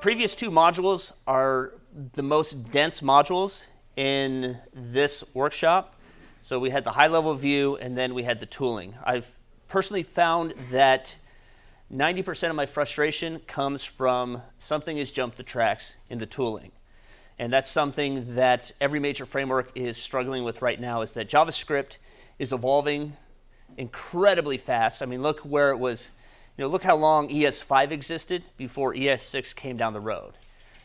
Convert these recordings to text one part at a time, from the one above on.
previous two modules are the most dense modules in this workshop. So we had the high-level view, and then we had the tooling. I've personally found that 90% of my frustration comes from something has jumped the tracks in the tooling. And that's something that every major framework is struggling with right now, is that JavaScript is evolving incredibly fast. I mean, look where it was, look how long ES5 existed before ES6 came down the road.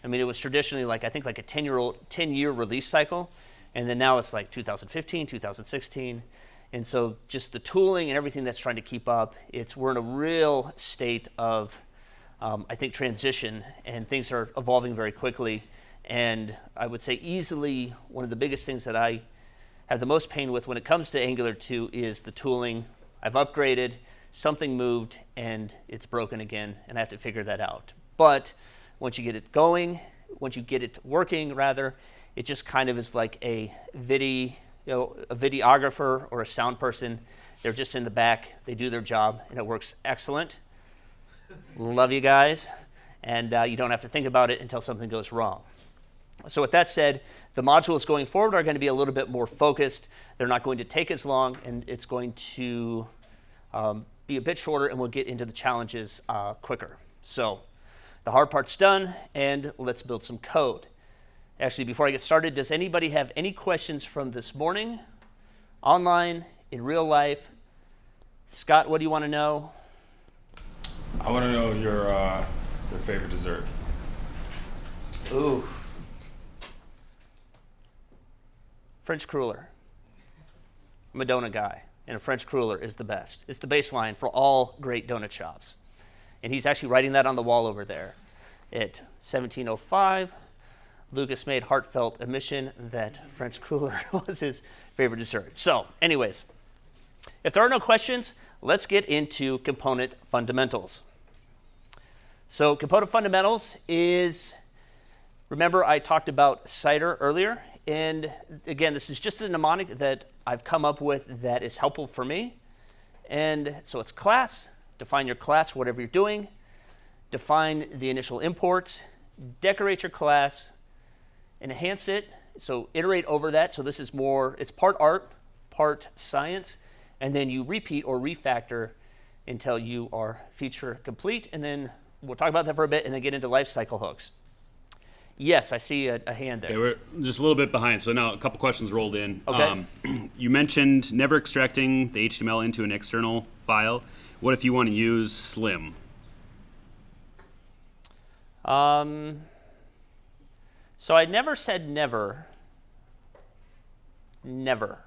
I mean, it was traditionally like a 10-year release cycle, and then now it's like 2015, 2016. And so just the tooling and everything that's trying to keep up, we're in a real state of, I think, transition, and things are evolving very quickly. And I would say easily one of the biggest things that I have the most pain with when it comes to Angular 2 is the tooling. I've upgraded, something moved, and it's broken again, and I have to figure that out. But once you get it going, once you get it working, rather, it just kind of is like a videographer or a sound person. They're just in the back, they do their job, and it works excellent. Love you guys. And you don't have to think about it until something goes wrong. So with that said, the modules going forward are going to be a little bit more focused. They're not going to take as long, and it's going to be a bit shorter, and we'll get into the challenges quicker. So the hard part's done, and let's build some code. Actually, before I get started, does anybody have any questions from this morning? Online, in real life? Scott, what do you want to know? I want to know your favorite dessert. Ooh. French cruller. I'm a donut guy, and a French cruller is the best. It's the baseline for all great donut shops. And he's actually writing that on the wall over there. At 1705, Lukas made heartfelt admission that French cruller was his favorite dessert. So, anyways, if there are no questions, let's get into component fundamentals. So component fundamentals is, remember I talked about CIDER earlier, and again, this is just a mnemonic that I've come up with that is helpful for me. And so it's class, define your class, whatever you're doing, define the initial imports, decorate your class, enhance it, so iterate over that. So this is more, it's part art, part science, and then you repeat or refactor until you are feature complete, and then we'll talk about that for a bit and then get into lifecycle hooks. Yes, I see a hand there. Okay, we're just a little bit behind, so now a couple questions rolled in. Okay. You mentioned never extracting the HTML into an external file. What if you want to use Slim? So I never said never. Never.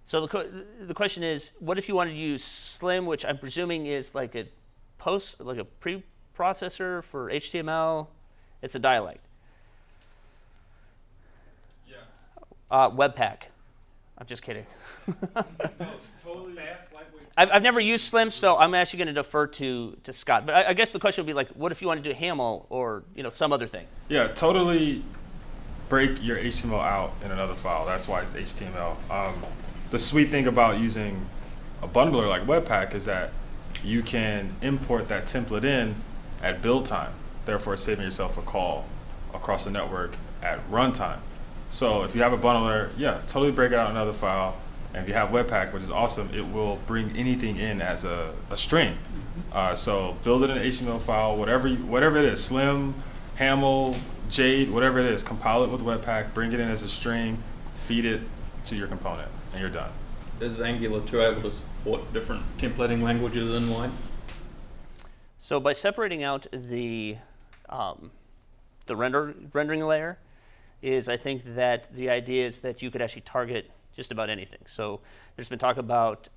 So the question is, what if you wanted to use Slim, which I'm presuming is like a preprocessor for HTML? It's a dialect. Yeah. Webpack. I'm just kidding. No, totally fast, lightweight. I've never used Slim, so I'm actually going to defer to Scott. But I guess the question would be like, what if you want to do Haml or some other thing? Yeah, totally break your HTML out in another file. That's why it's HTML. The sweet thing about using a bundler like Webpack is that you can import that template in at build time, therefore saving yourself a call across the network at runtime. So if you have a bundler, yeah, totally break it out in another file. And if you have Webpack, which is awesome, it will bring anything in as a string. So build it in an HTML file, whatever it is, Slim, Haml, Jade, whatever it is, compile it with Webpack, bring it in as a string, feed it to your component, and you're done. Is Angular 2 able to support different templating languages and why? So by separating out the rendering layer, I think that the idea is that you could actually target just about anything. So there's been talk about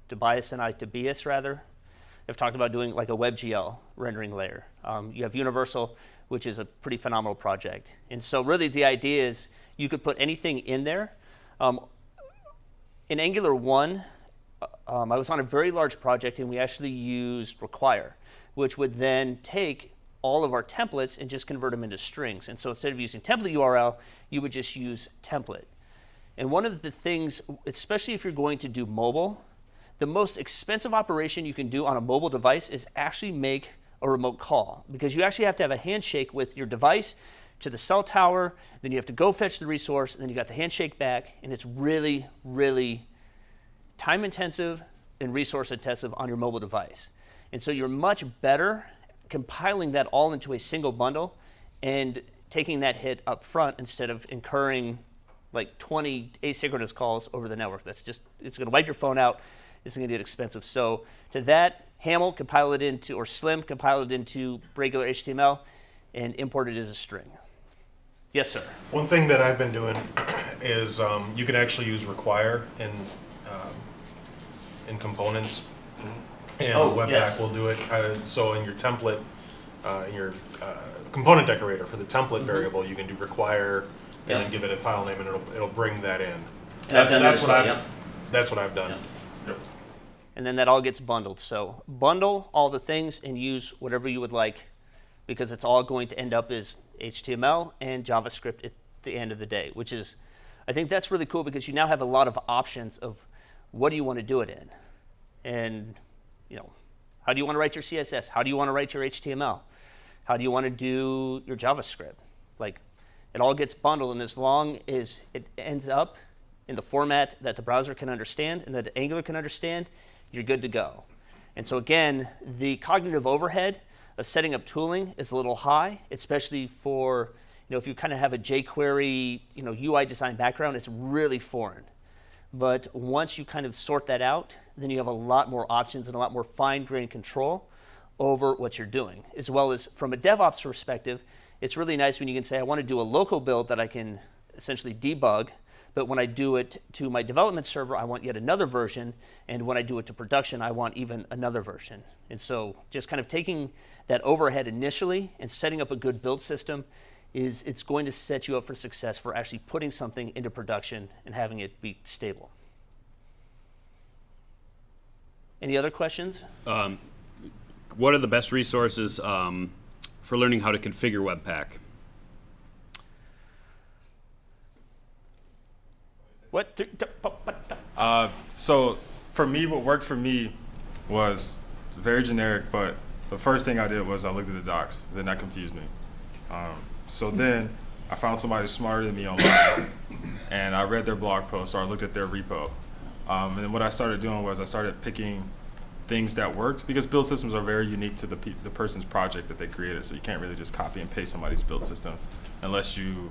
Tobias rather. I've talked about doing like a WebGL rendering layer. You have Universal, which is a pretty phenomenal project. And so really the idea is you could put anything in there. In Angular 1, I was on a very large project, and we actually used require, which would then take all of our templates and just convert them into strings. And so instead of using template URL, you would just use template. And one of the things, especially if you're going to do mobile, the most expensive operation you can do on a mobile device is actually make a remote call, because you actually have to have a handshake with your device to the cell tower, then you have to go fetch the resource, and then you got the handshake back, and it's really, really time intensive and resource intensive on your mobile device. And so you're much better compiling that all into a single bundle and taking that hit up front instead of incurring like 20 asynchronous calls over the network. That's just, it's going to wipe your phone out. It's going to get expensive. So to that, Haml, compile it into, or Slim, compile it into regular HTML and import it as a string. Yes, sir. One thing that I've been doing is you can actually use require in components, and Webpack yes. will do it. So in your template, your component decorator for the template variable, you can do require and then give it a file name, and it'll bring that in. And That's what I've done. Yep. And then that all gets bundled. So bundle all the things and use whatever you would like, because it's all going to end up as HTML and JavaScript at the end of the day, which is, I think that's really cool, because you now have a lot of options of what do you want to do it in. And, you know, how do you want to write your CSS? How do you want to write your HTML? How do you want to do your JavaScript? Like, it all gets bundled, and as long as it ends up in the format that the browser can understand and that Angular can understand, you're good to go. And so again, the cognitive overhead of setting up tooling is a little high, especially for, you know, if you kind of have a jQuery, you know, UI design background, it's really foreign. But once you kind of sort that out, then you have a lot more options and a lot more fine-grained control over what you're doing. As well as from a DevOps perspective, it's really nice when you can say, I want to do a local build that I can essentially debug, but when I do it to my development server, I want yet another version, and when I do it to production, I want even another version. And so just kind of taking that overhead initially and setting up a good build system it's going to set you up for success for actually putting something into production and having it be stable. Any other questions? What are the best resources for learning how to configure Webpack? What? So for me, what worked for me was very generic, but the first thing I did was I looked at the docs. Then that confused me. So then I found somebody smarter than me online, and I read their blog post, or I looked at their repo. And then what I started doing was I started picking things that worked, because build systems are very unique to the person's project that they created. So you can't really just copy and paste somebody's build system unless you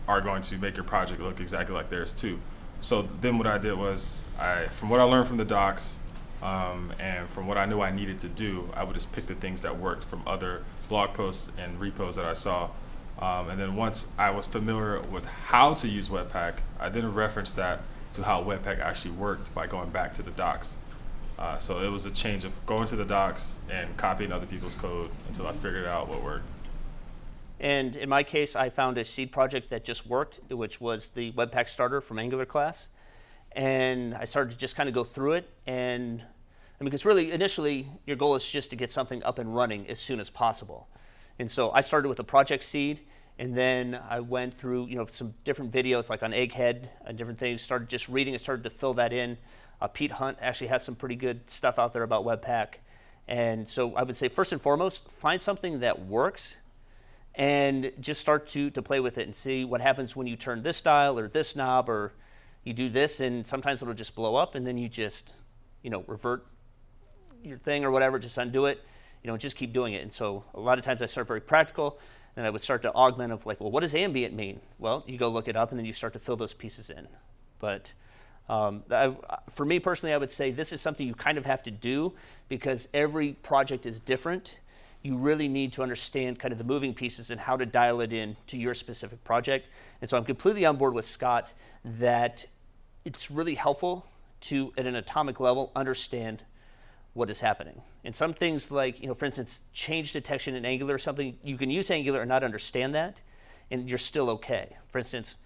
are going to make your project look exactly like theirs too. So then what I did was, from what I learned from the docs and from what I knew I needed to do, I would just pick the things that worked from other blog posts and repos that I saw. And then once I was familiar with how to use Webpack, I then referenced that to how Webpack actually worked by going back to the docs. So it was a change of going to the docs and copying other people's code until I figured out what worked. And in my case, I found a seed project that just worked, which was the Webpack starter from Angular class. And I started to just kind of go through it. And because really, initially, your goal is just to get something up and running as soon as possible. And so I started with a project seed, and then I went through, some different videos like on Egghead and different things, started just reading and started to fill that in. Pete Hunt actually has some pretty good stuff out there about Webpack. And so I would say, first and foremost, find something that works and just start to play with it and see what happens when you turn this dial or this knob, or you do this, and sometimes it'll just blow up, and then you just, revert your thing or whatever, just undo it, just keep doing it. And so a lot of times I start very practical, and I would start to augment of like, well, what does ambient mean? Well, you go look it up, and then you start to fill those pieces in. But for me personally, I would say this is something you kind of have to do because every project is different. You really need to understand kind of the moving pieces and how to dial it in to your specific project. And so I'm completely on board with Scott that it's really helpful to, at an atomic level, understand what is happening. And some things like, for instance, change detection in Angular or something, you can use Angular and not understand that, and you're still okay. For instance,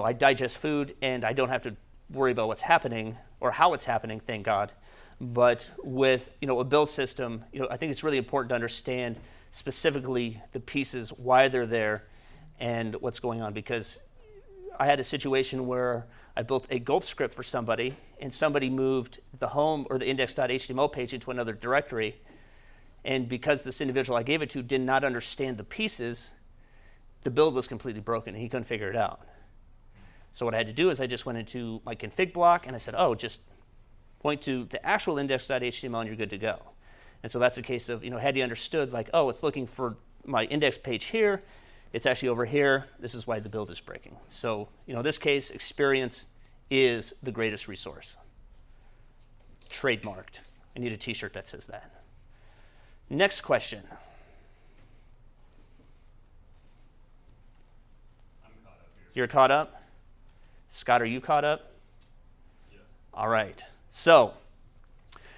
I digest food and I don't have to worry about what's happening or how it's happening, thank God. But with a build system, I think it's really important to understand specifically the pieces, why they're there, and what's going on. Because I had a situation where I built a gulp script for somebody, and somebody moved the home or the index.html page into another directory, And because this individual I gave it to did not understand the pieces, the build was completely broken and he couldn't figure it out. So what I had to do is I just went into my config block and I said, oh, just point to the actual index.html and you're good to go. And so that's a case of, had he understood, like, oh, it's looking for my index page here, it's actually over here, this is why the build is breaking. So, in this case, experience is the greatest resource. Trademarked. I need a t-shirt that says that. Next question. I'm caught up here. You're caught up? Scott, are you caught up? Yes. All right. So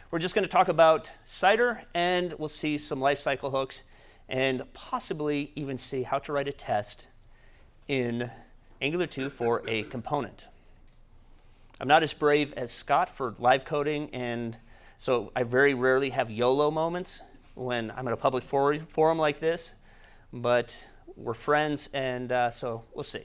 we're just going to talk about CIDER, and we'll see some lifecycle hooks, and possibly even see how to write a test in Angular 2 for a component. I'm not as brave as Scott for live coding, and so I very rarely have YOLO moments when I'm in a public forum like this, but we're friends, and so we'll see.